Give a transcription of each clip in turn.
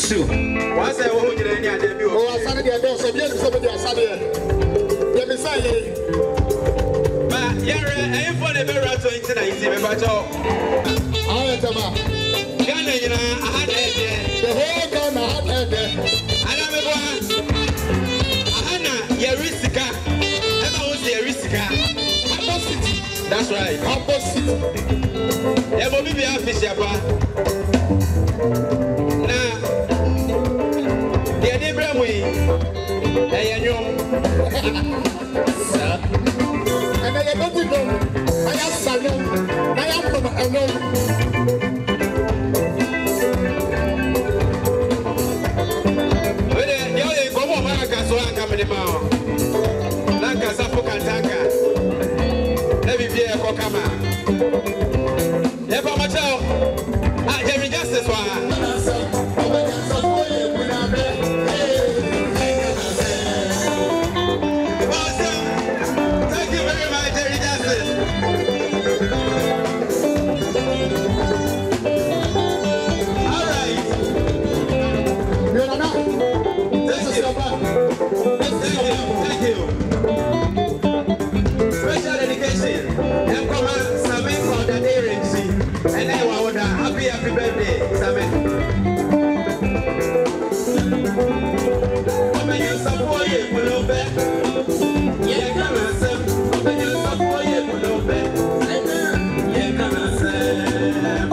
Sue. What's that? What did any other do? Oh, I started the door, so yes, somebody I started. Let me say it. But you're a for the better to internet, but all. I am Ghana, you know, I had the whole Ghana had there. And I'm Anna, Yarisika. Emma was the Yarisika. Opposite. That's right. Opposite. There will be a fish. Now, the Abraham way. And I don't know. I am Salon. I am from Alone. Lanka Safoka Tanka. Let me be a Kokama. Never much out. Jerry Justice. Thank you very much, Jerry Justice. All right. Thank you. Special dedication. And come on, Samin for the day, and then happy birthday, Samin. When you support you, pull back. Yeah, come on, Sam. When you support you, pull back. Yeah, come on, Sam.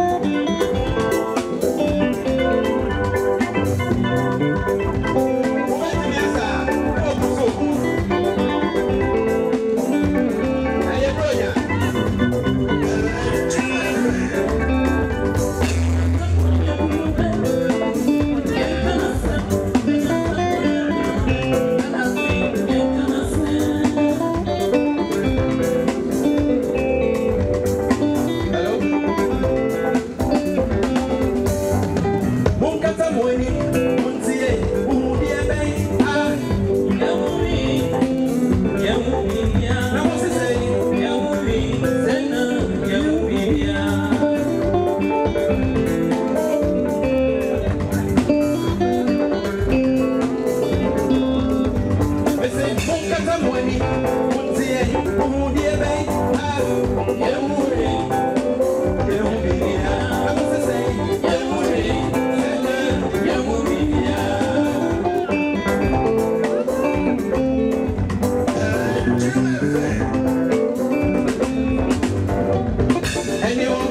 Anyone?